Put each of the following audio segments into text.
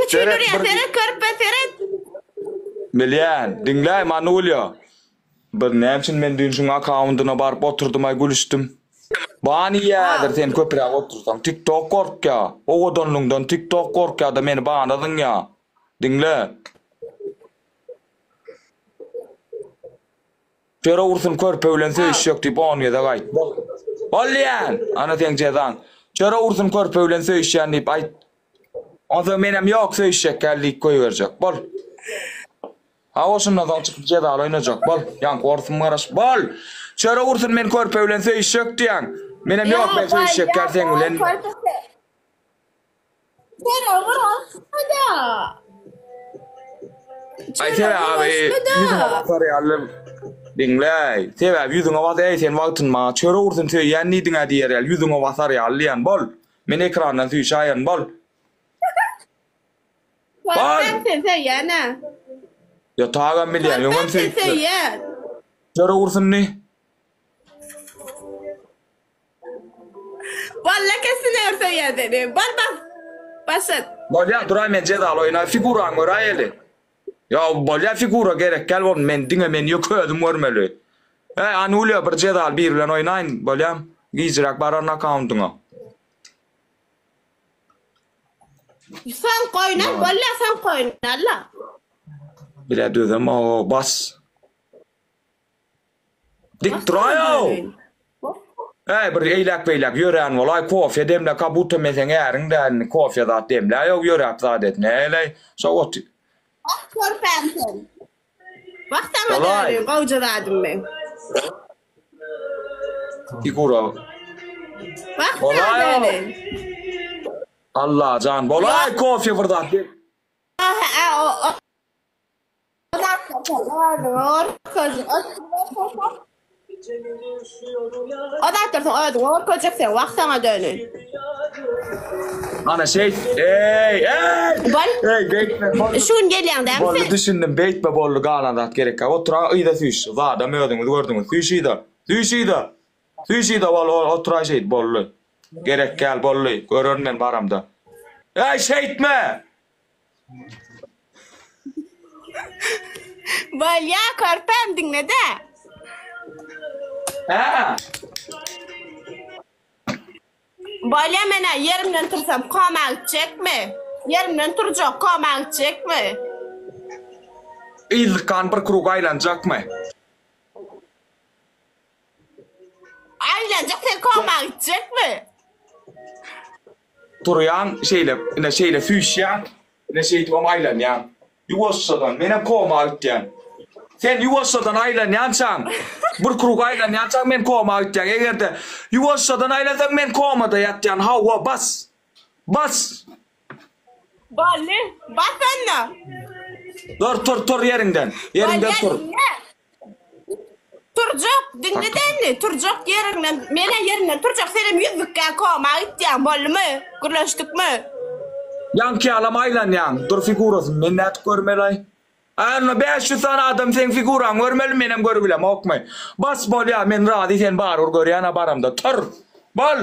çürür ya seret körpe seret. Bilyen, dinle Manulya. Bir nemsin men dün şun account'una barıp oturdum ay gülüştüm. Bani yadır sen köprek otursan TikTok kork ya. O donlungdan TikTok kork ya da meni bağladın ya. Dinle. Şöyle ursun körpe ölen söyiş yok deyip onu da gayet. Bol yan. Ana sen cedan. Şöyle ursun körpe ölen söyiş yan deyip ayt. Ondan menem yok söyiş şekerlik koyuverecek. Bol. Ha oşundan çıkıp cedal oynayacak. Bol. Yan korsun maraş. Bol. Şöyle ursun men körpe ölen söyiş yok diyen. Menem yok ben söyiş şeker sen ulen. Sen olur aslında. Ay sen abi. Yüzüne bakar ya. Dinle. Sebep yüzüne bakar sen vaktın ma. Şöyle ursun söyiş yan nidin adi yer. Yüzüne bakar ya. Liyan bol. Men ekrandan söyiş ayan bol. Sen söyleyene. Ya tağam bilyen. Yongam Sen söyiş. söyleyene. Şöyle ursun ne? Vallahi kesin söyleyene. Bal. Basit. Bolya duray men cedal oyna figura ngorayeli. Ya bolya figura gerek gel bon men dinge men yoködüm görmeli. Anulya bir cedal bir bilen oynayın bolyam. Gizrak baran account'una. Sen koyna, vallahi sen koyna la. Bile dedim o bas. Dik durayo. Bir eylek yören volay kofya demle kabutu mesen erinden kofya da demle yok yörep zadet neyle soğut. Ah körpem sen. Vaktama dönüyorum, kavcaladım ben. Figura. Vaktama dönüyorum. Allah can volay kofya fırdat. O da dursun, o kocaksın, vaktama dönün. Ana şey, hey! Bol. Hey, beytme. Şun geliyen de Bollu düşündüm, beytme bollu galadat gerek. Otura ıyda süş, vada mödüm, gördüm, süşida, bollu, otura şey, bollu. Gerek gel, bollu, görün men baramda. Hey, şeytme! Bol ya, körpem dinle de. Ha? Bolya mena yerimden tursam koma gidecek mi? Yerimden turacak koma gidecek mi? İlkan bir krug aylanacak mı? Aylanacak sen koma gidecek mi? Turuyan şeyle süş ya. Ne şeydi o aylan ya. Yuvassadan benim koma gideceğim. Sen yuvassadan aylan yansan. Bir krug aylan yansan men koma gideceğim. Eğer de yuvassadan aylansan men komada yatacaksın. Hava bas. Bas. Bolli, basanna. Dur yerinden. Yerinden tur. Turacak, dinleden ne? Turacak yerinden, mena yerinden turacak. Senin yüzükten koma gideceğim, bolli mi? Gürleştik mi? Yanki alamaylan yan. Dur figurasın. Men net görmelay. Anna 500 tane adam sen figuran görmeli menem görübilem okmay. Bas bol ya men radi sen barur görüyana baramda. Tur. Bol.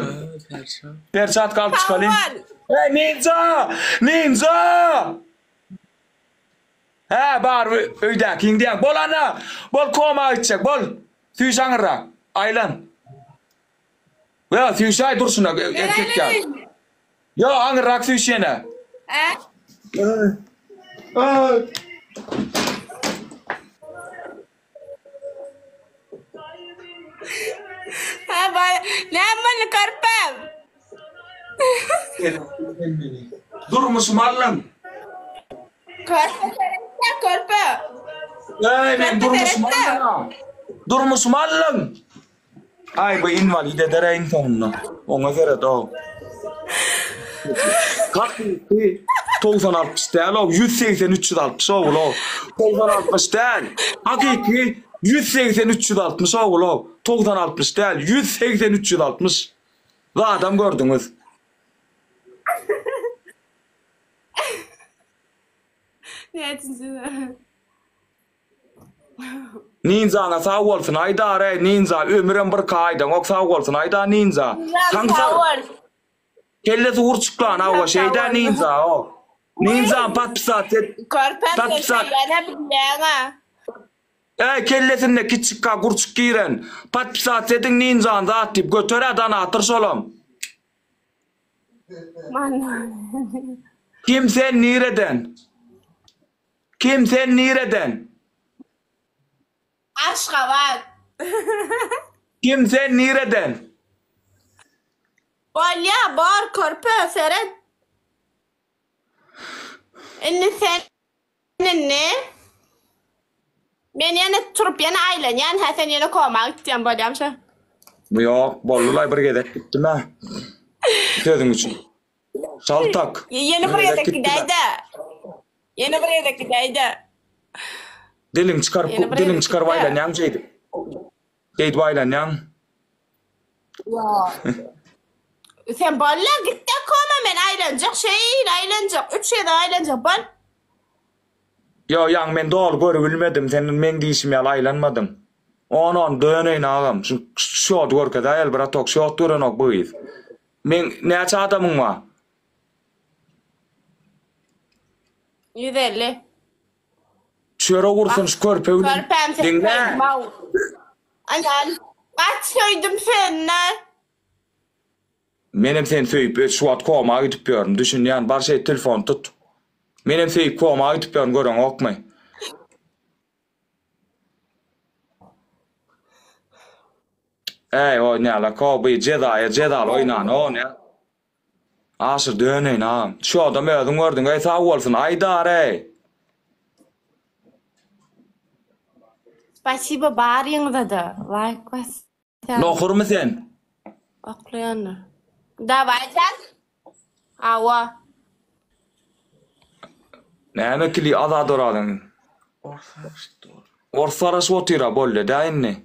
Persat kalp çıkalayım. Hey ninja. He bar öyde king diyen. Bol ana. Bol koma içecek bol. Tüyşanırra. Aylan. Ya tüyşay dursun. Erkek ya. Ya anırrak tüyşene. Lemon körpem. Durmuş mallım. Körpe. Hey men durmuş mallım. Durmuş mallım. Ay bu invalide dereyin sonuna. Ona göre doğ. Kalkı. 90-60 değil o. 180-360 oğul o. 90-60 değil. Hakiki 180-360 oğul o. 90-60 değil. 180-360. Ve adam gördünüz. Ne etsin? Ninja sağ olsun ayda re ninja ömrüm bir kaydı. Ok sağ olsun ayda ninja. Sağ ol. Kellesi uğur çıklan hava şeyden ninja o. Ninzan patpisat et. Körpem Patpisat. yana bilýäňa. Kellesinde kiçikka gurçuk giren. Patpisat edin ninzan zat dip götöre dana atır solam. Mana. Kim sen nireden? Kim sen nireden? Aşgabat. Kim sen nireden? Bolya bar körpe seret. Inni senin ne? Men yana turup yana aylanyan ha sen yana koma gitdim bolyamşa. Yok, bollulay bir gedek gittim ha. Tözün üçün. Şaltak. Yeni bir yedek gideydi. Yeni bir yedek gideydi. Dilin çıkar, Yeni bir dilin yedek çıkar gitti. vaylanyan şeydi. Şeydi vaylanyan. Sen bolla gitti koma men aylanacak şey aylanacak. 3 yeda aylanacak bol. Yo, yang men doğal görü bilmedim. Senin men deyişim yal aylanmadım. On döneyin ağam. Şot görke da el bira tok şot duranok bıyız. Men neçe adamın var? 150. Şöyle vursun şu körpe öyle. Körpem sen Dinle. mau. Anan. Kaç söyledim seninle? Menem sen söyüp şu at koma gidip diyorum. Düşün yani bar şey telefon tut. Menem söyüp koma gidip diyorum görün okmay. O ne ala ko bir Jedi oynan o ne? Aşır döneyin ağam. Şu adam ödün gördün sağ olsun aydar Спасибо барыңызда да. Лайк бас. Nokur mu sen? Окляны. Давай, Жан. Ава. Ne kili ada doradın? Orsaraş otira bolle da inni.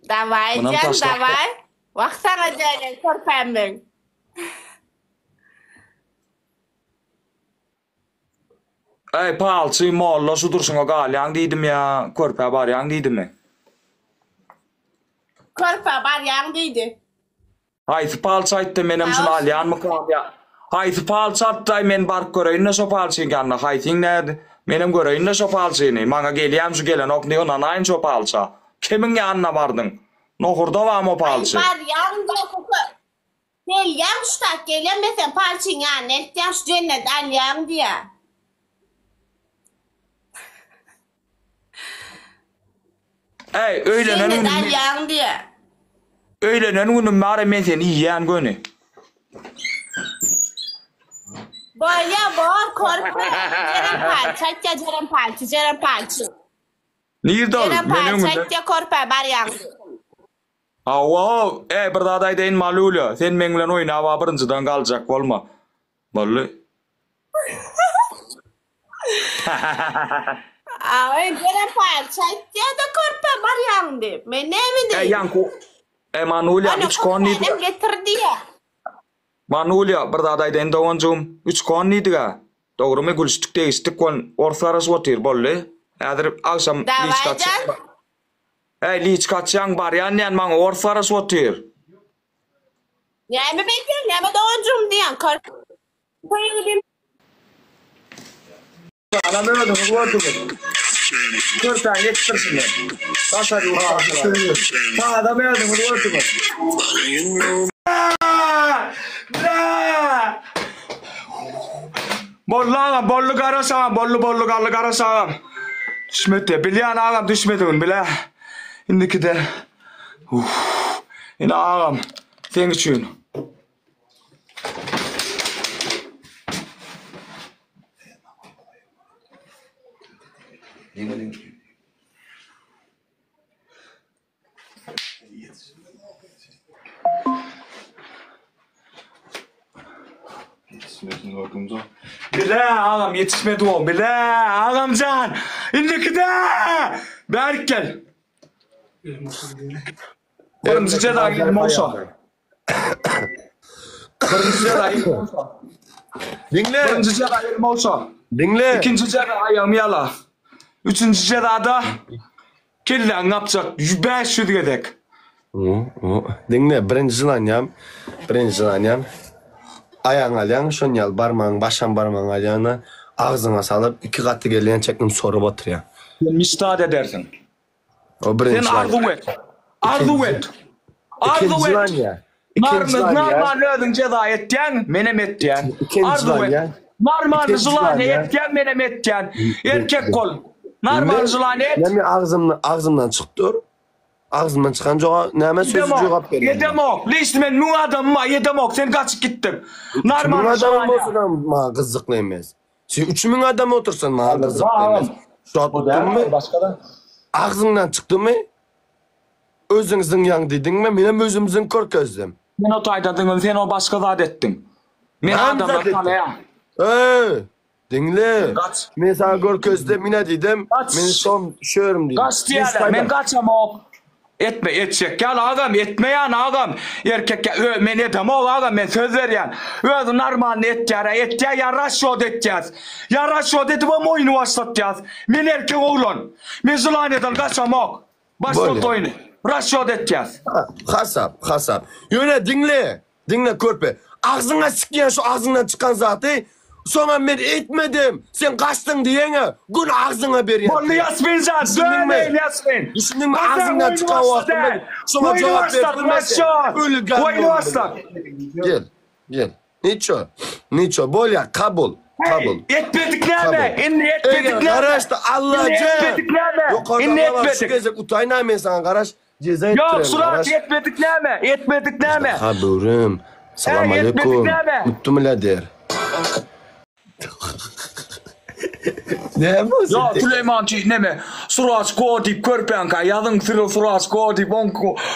Давай, Bundan Жан, taşla. давай. Вақсаңа жайлы көрпәмбің. Palçı molla şu dursun o galyan dedim ya. Körpe var yan dedim mi? Körpə бар яң дейді. Haydi palçı ayttı menem şun alyan mı kam ya? Haydi palçı attı men bark göreyim ne şu palçı yanına. Haydi ne menem göreyim ne şu palçı ne? Manga geliyem şu gelen ok ne ona aynı şu palçı. Kimin yanına vardın? Nohurda var mı palçı? Бар яң дейді. Gel yaң ştak gelem mesela parçın yani. Yaң şu cennet al yaң diye. Öylenen Cennet al unum. yaң diye. Öylenen unum mare men seni yiyen gönü. Bolya бар körpə. Ceren parça. Nerede olur? Ceren Menem parça unum. diye körpə бар yaң. Ava, bir daha da deyin malulya. Sen mengle oyna ava birinciden kalacak olma. Vallahi. Ay, ceren parça diye de körpə бар yaң deyip. Men ne mi deyim? Yanku. Manulya Ana 3 kon neydi? körpənim getirdi ya. Manulya bir daha da deyin davancum 3 kon neydi ga? Doğru mu gülüştük değiştik kon ortaras otir bolle. Adır akşam Davay liç kaçacak. Can. Liç kaçacak var yan man ortaras otir. Yani bekliyorum ya ben doğuncum diyen körpə. Anam öyle mi gördün mü? Körpen yetiştirsin ya. Basar yukarı. Ha adam öyle mi gördün mü? Bollu karasağım, bollu karlı karasağım. Düşmedi, bilyan ağam düşmedi gün bile. İndiki de. Yine ağam, sen için. Bile ağam yetişmedi o. Bile ağamcan. İndiki de. Berk gel. Birinci ceda gidelim olsa. Birinci ceda gidelim olsa. Dinle. Birinci ceda gidelim olsa. Dinle. İkinci ceda ayağım yala. Üçüncü cedada kelle yapacak 500 gedek. Dinle. Birincisini anyam. ayağın alayan, şonyal barmağın, başan barmağın alayana ağzına salıp 2 katı gelen çekim sorup oturuyor. Sen müstade edersin. O birinci Sen arzu et. Arzu et. Arzu İkinci lan et. ya. İkinci lan ya. Narman ödün ceza etken, menem etken. İkinci Arzu lan et. ya. Narman İkinci lan zulane ya. etken, menem etken. Erkek kol. Narman zulane et. Ne mi ağzımdan çıktı? Ağzımdan çıkan neme sözü cevap veriyor. Yedemok. Lişt men mu adam ma yedemok. Sen kaçıp gittin. Narman Kimin adamı zulane. olsun ma kızıklayamaz. Sen 3000 adam otursan ma kızıklayamaz. Şu an tuttun mu? Başkadan. Ağzından çıktı mı? Özünüzün yan dedin mi? Benim özümüzün kör közüm. Ben o taydadım. Sen o başka zat ettin. Men Ben adamla zat ettim. tanıyan. Dinle. Kaç. Ben sana gör közde mine dedim. Kaç. Ben son şöyorum dedim. Kaç diyeler. Men kaçamok. Etme etecek gel ağam etmeyen ağam erkek men edem o ağam men söz veriyen özü normal et ya raşod edeceğiz ya raşod edip o oyunu başlatacağız men erkek oğlan men zulaneden kaçamok başlat oyunu raşod edeceğiz Hasap. Yöne dinle körpe. Ağzına sıkıyan şu ağzından çıkan zatı. Sonra ben etmedim. Sen kaçtın diyene. Gün ağzına ver ya. Bunu Yasmin can. Dönmeyin Yasmin. Düşündün mü ağzından çıkan o vaktimde. Sonra cevap verdirmezsen. Ölü geldi. Oyunu başlat. Gel. Niço. Bolya kabul. Etmedik ne be? İnni etmedik ne be? Kardeş da Allah'cığım. etmedik ne be? Yukarıda İnni var şu etmedik. gezek utayna ben sana kardeş. Ceza ettirelim. Yok surat etmedik ne be? Etmedik ne be? Haburum. Selam etmedik aleyküm. ne be? Uttum la der. Ne bu? Ya Süleymançı ne mi? Surat kodip körpenka yadın sırıl surat kodip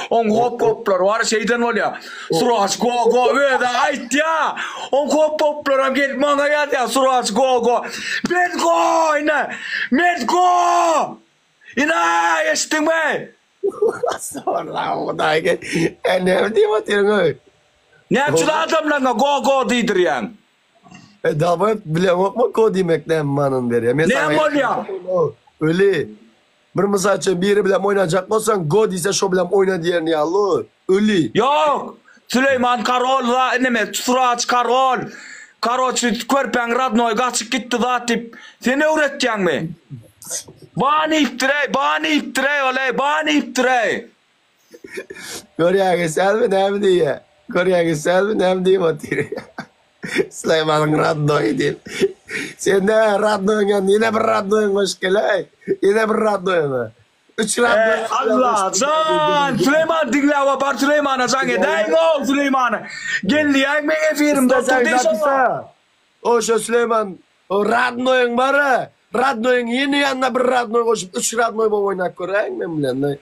on hoplar var şeyden var ya. Surat go öyle ait ya. On hoplar gel bana ya surat go. Metko. İna estin mi? Sonra o da gel. Ne diyeyim atıyorsun? Ne şu adamlarına go didir yani. Davet bile bakma ko demekten manın veriyor. Ne var ya? Öyle. Bir misal için biri bile oynayacak olsan go diyse şu bile oyna diyen ya Allah. Öyle. Yok. Süleyman Karol da ne mi? Surat Karol. Karoçu körpen radnoy kaçıp gitti da tip. Sen ne öğreteceksin mi? Bana iftire olay, bana iftire. Kore'ye gitsel mi ne mi diye. Kore'ye gitsel mi ne mi diye batıyor. Süleyman'ın radnoyu değil. Sen de radnoyun yine bir radnoyun hoş gel. Yine bir radnoyun. 3 radnoyun. Allah can. Süleyman dinle ama bar Süleyman'a can edeyim ol Süleyman'a. Geldi ya ben efirim doktor değilse. O şu Süleyman o radnoyun var ha. Radnoyun yeni yanına bir radnoy koşup 3 radnoy bu oynak göreyim mi bilen?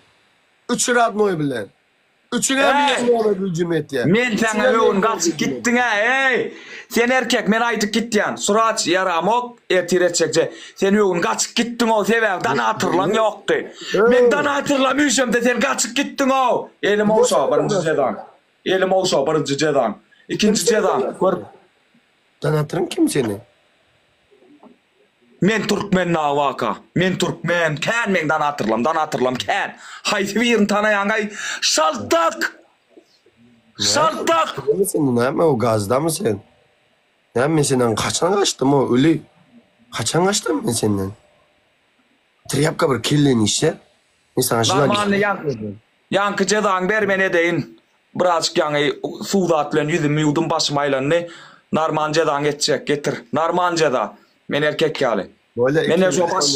3 radnoy bilen. Üçüne bir gücüm et ya. Men sana yoğun kaçıp gittin ha ey. Sen erkek men aytıp gittin. Surat yaramok etirecekçe. Sen yoğun kaçıp gittin o sebepten hatırlan yoktu. Men dana hatırlamıyorsam da sen kaçıp gittin o. Elim olsa birinci cedan. İkinci cedan. Dan hatırın kim seni? Men Türkmen navaka. Men Türkmen. Ken men dan hatırlam. Ken. Haydi bir tanıyan ay. Saltak. Ne senin ne o gazda mı sen? Ne ben senden kaçan kaçtım o öyle. Kaçan kaçtım ben senden. Triyapka bir killen işte. İnsan Normalde yankı cedan vermene deyin. Birazcık yani sudatlen yüzümü yudum başmayla ne. Narman cedan geçecek getir. Narman ceda. Men erkek yali. Böyle Men şu baş.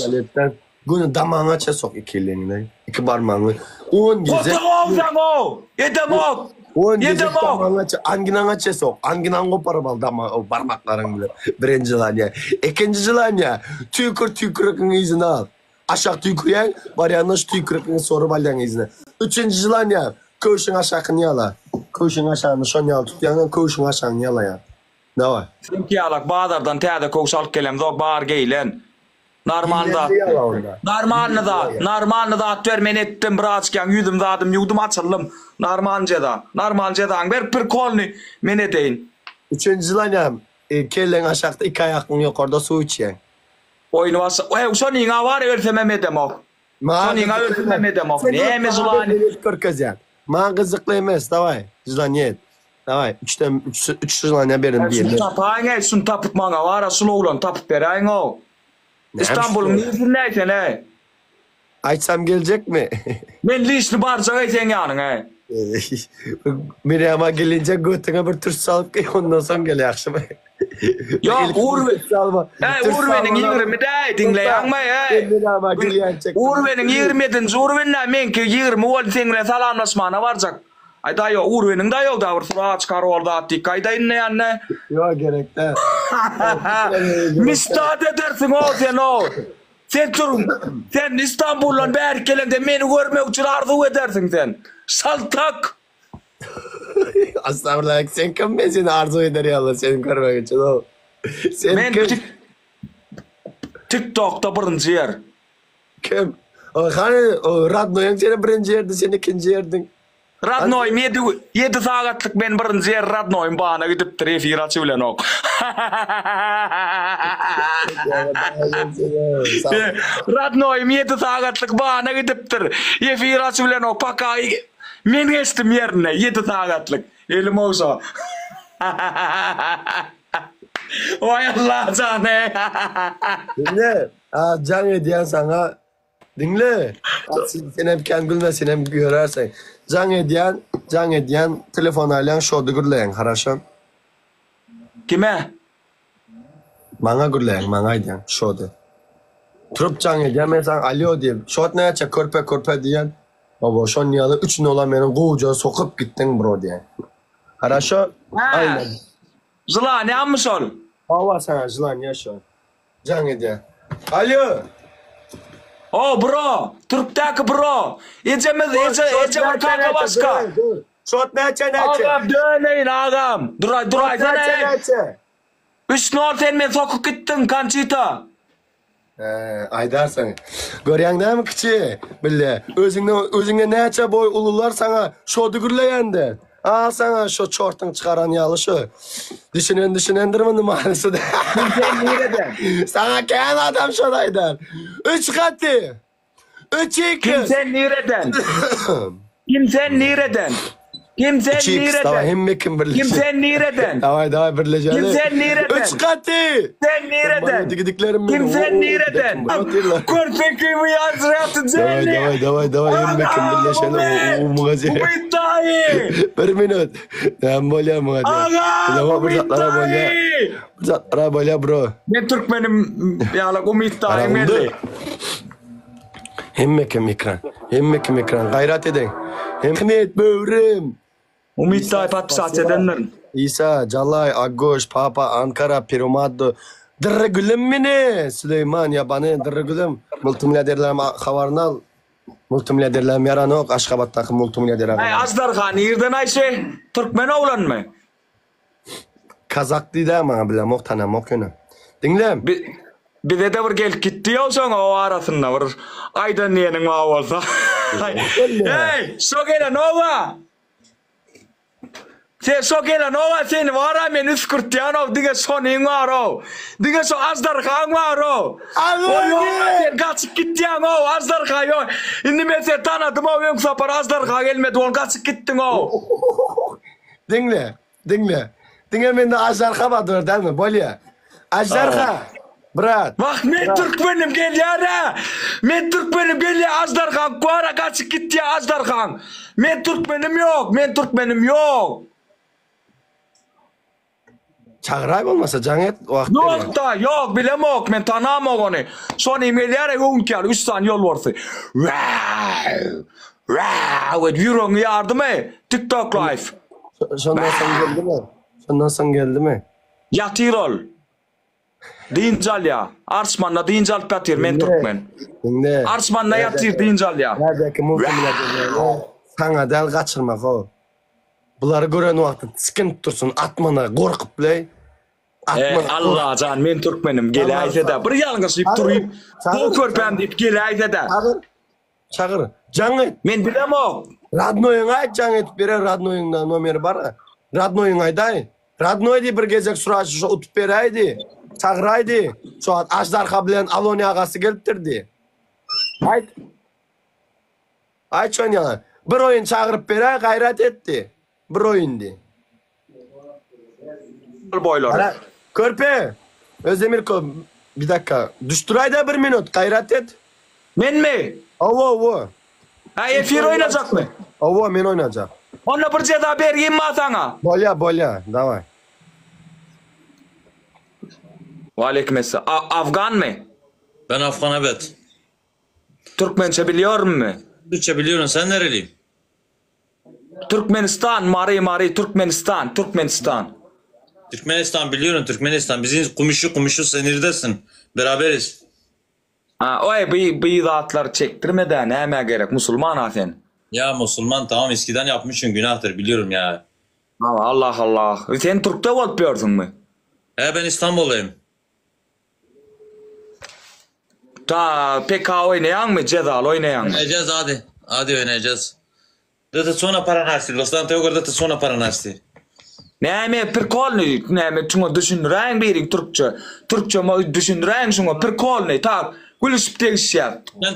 Günü damağına sok ikillenine. 2 parmağını. 10 güzel. Kotak o. Yedemok. 10 güzel damağına anginan sok. Anginan koparıp dama o parmakların bile. Birinci lan ya. İkinci lan ya. Tükürükün izini al. Aşağı tüküren var ya nasıl tükürükün soru balyan izini. Üçüncü lan ya. Koşun aşağını yala. Koşun aşağını son yal tut yandan koşun aşağını yala ya. Ne var? Sen ki alak bağdardan täze koşal kelem zok bağır geylen. Normalda atver men ettim birazcık yüzüm zadım yudum açıldım. Narmanca'dan bir kolni men edeyin. Üçüncü lan ya. Kellen aşağıda 2 ayakın yukarıda su içen. Oyunu varsa. Son yine var ölsemem edem o. Son yine ölsemem edem o. Ne mi zulani? Kırkız ya. Ma kızıklı emez davay. Zlaniyet. Davay 3 yılına berin diye. Şunu tapayın, şunu tapıp bana var, şunu oğlan tapıp berayın o. İstanbul'un neyse neyse ne? Açsam gelecek mi? Men lişni barca gaysen yanın he. Meryem'e gelince götüne bir tür salıp ki ondan sonra gel akşam. Yok salma. Urve'nin 20 de dinleyen mi he? Meryem'e gelince. Urve'nin 20'den Urve'nin menki 20 ol senle salamlaşmana varacak. Ay da yok Urve'nin da yok da var sıra çıkar orada attık ayda inleyen ne? Yok gerek de. Mistad edersin o sen o. Sen İstanbul'dan Berkelen'de beni görmek için arzu edersin sen. Saltak. Estağfurullah sen kim ben seni arzu eder ya Allah seni görmek için o. Sen Ben kim? TikTok'ta birinci yer. Kim? O hani o Radno'yun seni birinci yerdi sen ikinci yerdin. Radnoy'um 7 saatlik ben birinci yer Radnoy'um bana gidip efir açıvlen ok. Radnoy'um 7 saatlik bana gidip efir açıvlen ok. Paka men geçtim yerine 7 saatlik. Elim olsa. Vay Allah canı. Dinle. Can ediyen sana. Dinle. Sen hem kendi gülme sen hem görersen. Can ediyen telefon alayan şodu gürleyen. Haraşan. Kime? Bana gürleyen. Bana ediyen şodu. Turup can ediyen ben sana alo diyeyim. Şod ne açacak körpe diyen. Baba şon niyalı 3 nola benim kovuca sokup gittin bro diyen. Haraşan. Aynen. Zıla ne yapmış ol? Hava sana zılan yaşa. Can ediyen. Alo. Oh bro, Türk'teki bro. Ece bir kanka başka. Şot neçe. Ağam döneyin ağam. Duray sana. 3-0 sen men sokup gittin kançita. Aydar sana. Görüyen değil mi kıçı? Bille. Özüne neçe boy ulular sana şodu gürleyendi. Al sana şu çortun çıkaran yalışı. Düşünendirme numarası da. Sen nereden? Sana kendi adam şodaydan. 3 katı. 3-2. Kimsen nereden? Kimsen nereden? Kimsen 3x tamam nereden? hem kim birleşe. Kimsen nereden? Davay birleşelim. Kimsen nereden? 3 katı. Sen nereden? Gidiklerim benim. Kimsen nereden? Korpekimi yazratın seni. Davay hem kim birleşelim. Mugazi. Umittahi. Bir minut. Ben böyle mugazi. Aga Umittahi. Zatlara böyle bro. Ben Türkmenim yalak Umittahi melli. Hem kim ekran. Gayret edin. Hem hikmet böğrüm. Umittahi patpısat edenlerin. İsa, Calay, Aggoş, Papa, Ankara, Piromaddo. Dırgülüm mini. Süleyman, Yabani, Dırgülüm. Multimilyarderlerim havarını al. Multimilyarderlerim yaran ok. Aşkabat'taki multimilyarder. Ay Azdarhan, yerden Ayşe, Türkmen oğlan mı? Kazak değil ama bile mok tanım ok yönü. Dinlem. Bir de bir gel gitti ya sonra o arasında bir aydan niyenin var olsa. Hey, Sogela Nova! Sogela Nova seni var ya men üskürtüyanov, dige sonin var o. Dige so Azdarhan var o. Sen kaçıp gittiyan o, Azdarhan yok. Şimdi ben seni tanıdım o, yoksa para Azdarhan gelmedi, onu kaçıp gittin o. Dinle. Ben de Azdarhan vardır değil mi? Böyle. Azdarhan. Brat. Bak men Türkmenim gel ya. Men Türkmenim gel ya Azdarhan. Kuara kaçıp gitti ya Azdarhan. Men Türkmenim yok. Çağıray olmasa Canet vakti. Yok da yok bilemok men tanamok onu. Son emaillere hunkar 3 tane yol varsa. Wow, yürün yardım et. TikTok live. Şundan sen geldi mi? Yatirol. Dincal ya. Arsmanla dincal patir men Türkmen. Dinle. Arsmanla yatir dincal ya. Neredeki multimilyaderler sana del kaçırmak o. Bunları gören vakti sıkıntı dursun atmana korkup bile. Allah can men Türkmenim gel ayda da bir yalnız yip durayım. Bu körpem deyip gel ayda da. Çağır. Canet. Men bilemok. Radnoyun ay Canet bire Radnoyun'da nomeri var. Radnoyun ayday. Radnoy diye bir gezek suraşı şu utup bereydi. Çağıraydı. Şu an Ajdarha bilen Aloni ağası geliptirdi. Ay çön yalan. Bir oyun çağırıp bere gayret etti. Bir oyundu. boyları. Ara, Körpe. Özdemir bir dakika. Düştüray da 1 minut. Gayret et. Men mi? Avo. Ha efir oynayacak mı? Avo men oynayacağım. Ona bir ceza bergin mi sana? Bolya. Davay. Aleykümselam. Afgan mı? Ben Afgan evet. Türkmençe biliyor mu? Türkçe biliyorum. Sen nereliyim? Türkmenistan, Mari, Türkmenistan. Türkmenistan biliyorum. Türkmenistan. Bizim kumuşu sen neredesin? Beraberiz. Ha, oy bu zatları çektirmeden neme gerek Müslüman sen. Ya Müslüman tamam eskiden yapmışsın günahtır biliyorum ya. Allah. Sen Türk'te oluyorsun mu? Ben İstanbul'dayım. Ta PK oynayan mı? Cezal oynayan mı? Oynayacağız hadi. Hadi oynayacağız. Da sonra para nasıl? Dostan teo da sonra para nasıl? Neme prikol ne? Çünkü düşündüren biri Türkçe mi düşündüren şunu prikol ne? Tak. Gülüşüp değişer. Sen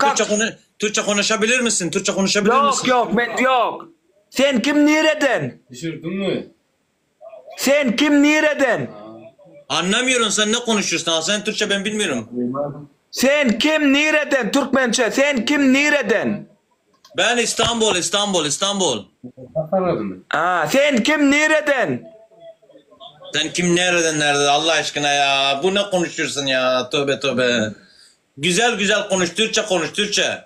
Türkçe konuşabilir misin? Türkçe konuşabilir misin? Yok ben yok. Sen kim nereden? Düşürdün mü? Sen kim nereden? Anlamıyorum sen ne konuşuyorsun? Sen Türkçe ben bilmiyorum. Sen kim nereden? Türkmençe sen kim nereden? Ben İstanbul. Anladın mı? Sen kim nereden? Sen kim nerede Allah aşkına ya? Bu ne konuşuyorsun ya? Tövbe. Güzel konuş. Türkçe konuş. Türkçe.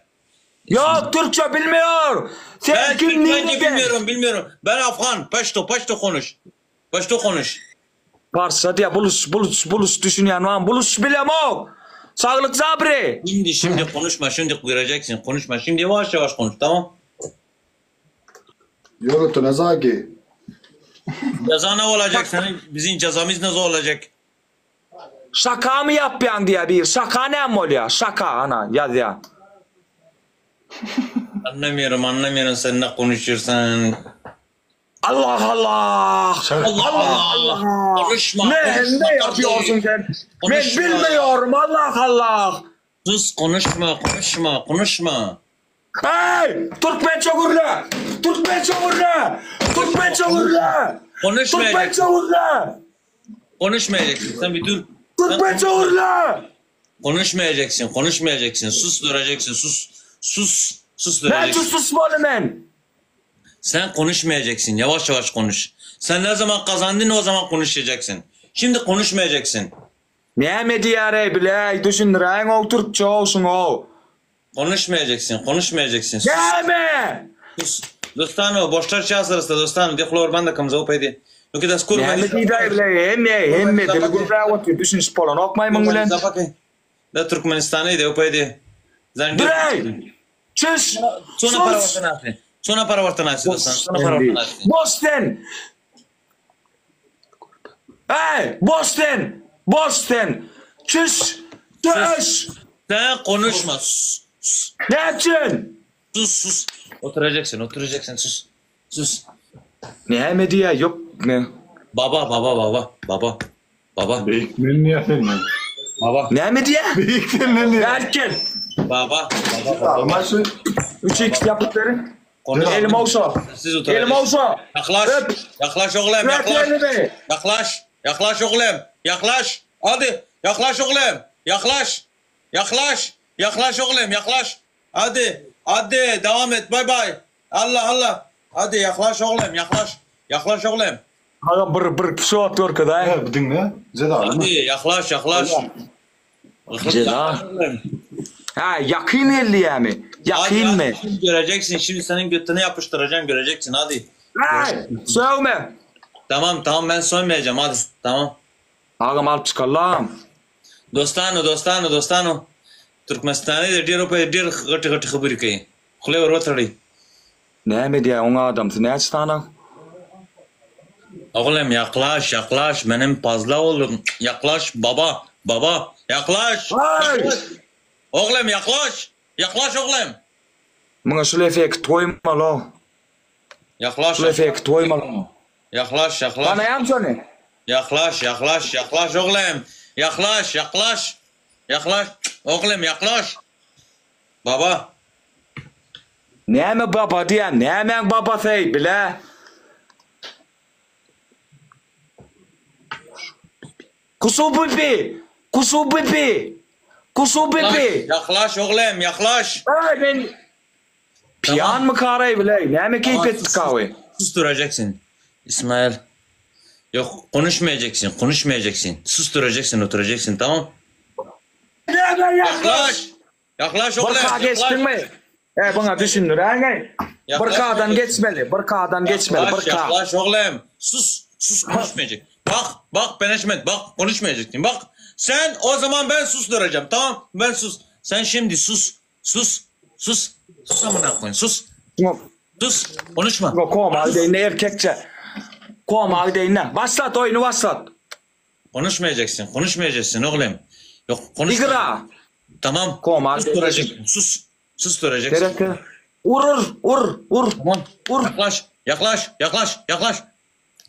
Yok Türkçe bilmiyor. Sen Ben kim Türkmence nereden? bilmiyorum. Ben Afgan. Paşto konuş. Paşto konuş. Parça diye buluş düşünüyen var. Buluş bilemok. Sağlık sabri. Şimdi konuşma. Şimdi göreceksin. Konuşma. Şimdi yavaş konuş. Tamam. Yorutu Nazaki. Ceza ne olacak senin? Bizim cezamız ne olacak? Şaka mı yapıyorsun diye bir. Şaka ne mi oluyor? Şaka ana yaz ya. Anlamıyorum sen ne konuşuyorsun. Allah. Konuşma. Ne yapıyorsun sen? Ben bilmiyorum Allah. Sus konuşma. Hey! Türkmençe gurla! Konuşmayacaksın. Sen bir dur. Türkmençe gurla! Konuşmayacaksın. Sus duracaksın. Sus Ben duracaksın. susmalı ben. Sen konuşmayacaksın. Yavaş konuş. Sen ne zaman kazandın o zaman konuşacaksın. Şimdi konuşmayacaksın. Ne mi diyare bile düşündüren o Türkçe olsun o. Konuşmayacaksın. Sus. Ne mi? Sus. Dostano, boşlar çağırırsa dostano. Dehlo orman da kamza upaydi. Yok da skur. Ne mi diyare bile hemme dili gurla otu düşünüş polan okmay mangulen. Da Türkmenistan'ı da upaydi. Bre! Çüş! Sonra para vartan açtı dostan. Boston! Hey! Boston! Çüş! Sen konuşma. Ne için? Sus. Oturacaksın. Sus. Ne mi diye yok ne? Baba. Bekmen niye efendim? Baba. Ne mi diye? Bekmen ne? Erken. Baba. Almaşı. 3x yaptıkları. Konuş. Elim olsa. Siz oturacaksın. Elim olsa. Yaklaş oğlum. Öp elimi. Yaklaş oğlum. Yaklaş. Hadi. Yaklaş oğlum. Yaklaş oğlum. Yaklaş. Hadi. Devam et. Bay. Allah. Hadi yaklaş oğlum. Yaklaş oğlum. Aga bir kişi atıyor kadar. Ne bildin ne? Zeda alma. Hadi yaklaş. Ceza. Ha yakın elli yani. Yakın mı? Şimdi göreceksin. Şimdi senin götüne yapıştıracağım. Göreceksin. Hadi. Hey! Söyleme. Tamam ben soymayacağım. Hadi. Tamam. Ağam alıp çıkalım. Dostano. Türkmenistan'ı da diğer opaya diğer gıtı kıbırı kayı. Kule var oturayım. Ne mi diye ona adamsın? Ne açtığına? Oğlum yaklaş. Benim fazla oğlum. Yaklaş baba. Yaklaş. Hey! Oğlum yaklaş. Yaklaş oğlum. Bana şu lefek toymalı. Yaklaş. Şu lefek toymalı. Yaklaş. Bana yan söyle. Yaklaş oğlum. Yaklaş. Oğlum yaklaş. Baba. Ne mi baba diye? Ne mi baba say bile? Kusu pipi. Kusu pipi. Kusu pipi. Yaklaş oğlum yaklaş. Ay ben piyan mı karay bile? Ne mi keyfet kahve? Susturacaksın. İsmail. Yok konuşmayacaksın. Konuşmayacaksın. Susturacaksın oturacaksın tamam. Yaklaş. Yaklaş oğlum. Barka geçtin mi? Bana düşündür. Barkadan geçmeli. Barkadan geçmeli. Barka. Yaklaş oğlum. Sus. Sus konuşmayacak. Bak management bak konuşmayacaksın. Bak sen o zaman ben susturacağım tamam. Ben sus. Sen şimdi sus. Sus. Sus. Sus amına koyayım. Sus. Sus. Konuşma. Koma aldeyine erkekçe. Koma aldeyine. Başlat oyunu başlat. Konuşmayacaksın. Konuşmayacaksın oğlum. Yok konuşma. İgra. Tamam. Koma Susturacaksın. Sus. Susturacaksın. Gerek. Vur. Tamam. Vur. Yaklaş.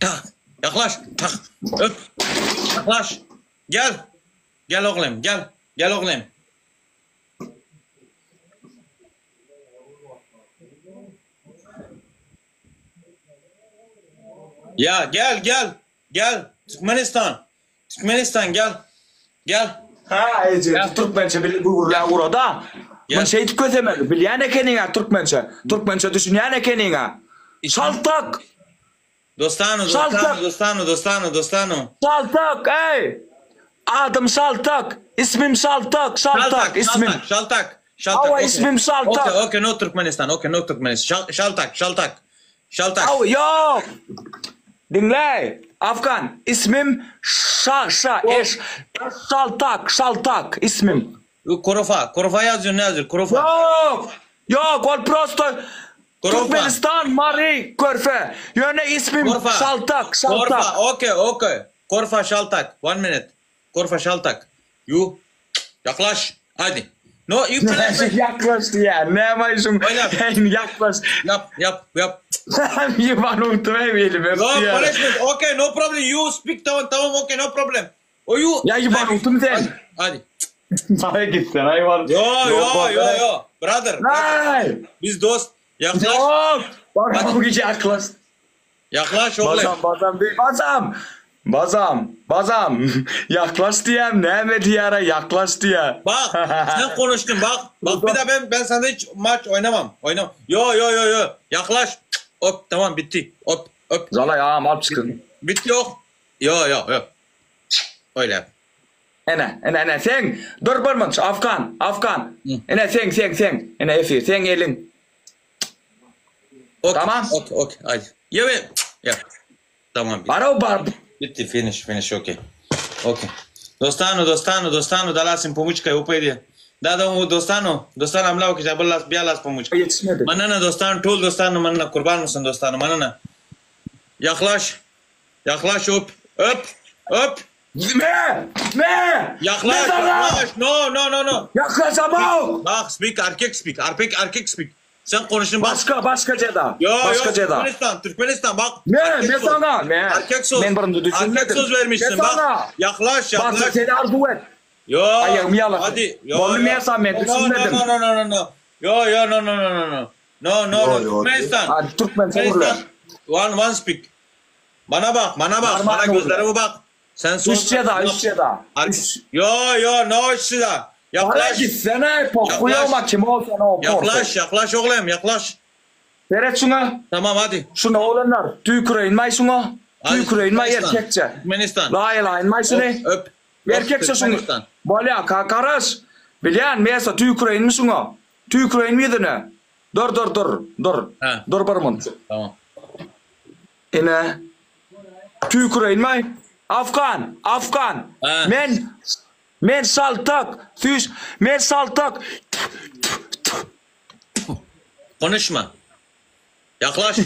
Tak. Yaklaş. Tak. Öp. Yaklaş. Gel. Gel oğlum. Gel oğlum. Ya gel. Türkmenistan gel. Ha, Türkmençe bir vurla burada. Ya. Ben şey tüketemedi. Bilyen ekeninga Türkmençe. Türkmençe düşünyen ekeninga. Saltak. Dostano. Saltak, ey. Adım Saltak. İsmim Saltak. İsmim. Şaltak. Ava okay. ismim Saltak. Okay, no Türkmenistan. Şaltak. Ava yok. Dinle. Afgan. İsmim Saltak. İsmim. Korofa yazıyor ne yazıyor? Korofa. Yok. Ol prosto. Korofa. Türkmenistan, Mari, Körfe. Yöne ismim Korfa. Saltak. Okay. Korfa Şaltak. 1 minute. Korfa Şaltak. You yaklaş. Hadi. No, you play. Yaklaştı ya. Ne yapıyorsun? Yaklaş. Yap. Bir bana unutmayayım. No punishment. Okay, no problem. You speak tamam. Okay, no problem. O you. Ya bana unutun sen. Hadi. Sana gitsen hayvan. Yo. Brother. Hayır. Biz dost. Yaklaş. Yok. Bana bu gece yaklaş. Yaklaş oğlum. Bazam. Yaklaş diyem. Ne mi diyara yaklaş diye. Bak sen konuştun bak bir de ben sende hiç maç oynamam. Yo. Yaklaş. Hop tamam bitti. Hop. Zala ya mal çıkın. Bitti yok. Yo. Öyle. Ene sen dur bir minut Afgan. Ene sen. Ene efi sen elin. Okay, Tamam. Okay. Hadi. Ya. Tamam. Bar. Bitti finish okay. Dostano, dalasim pomучкой упади. Да, dostano, amlao ki jabal bialas pomучка. Yetişmedi. Manana dostano, manana kurban mısın dostano, manana. Yaklaş, öp. Ne? Yaklaş. No. Yaklaş ama. Bak, erkek speak. Sen konuşun bak. Başka ceda. Yo, Ceda. Türkmenistan bak. Ne sana? Ne? Erkek söz. Ben bunu düşünmedim. Erkek söz vermişsin Ne bak. sana? Yaklaş. Bak seni arzu et. Yo. Ayağım yalan. Hadi. Bunu niye sen ben düşünmedim. No. Yo, no. Türkmenistan. Hadi Türkmen sorurlar. One speak. Bana bak. Bana gözlerime bak. Sen sus. Üç ceda. Yo, no işte. Bana Yaklaş. gitsene. Pokuyama kim olsa o. Yaklaş oğlum, yaklaş. Seret şuna. Tamam hadi. Şuna oğlanlar. Tüyküre inmay şuna. Tüyküre inmay erkekçe. Türkmenistan. La inmay şuna. Öp. Erkekçe şuna. Balya kakaras. Bilyan mesa tüyküre inmi şuna. Tüyküre inmiydi ne? Dur. Ha. Dur bir minut. Tamam. Ine. Tüyküre inmay. Afgan. Ha. Men saltak. Men saltak. Konuşma. Yaklaş.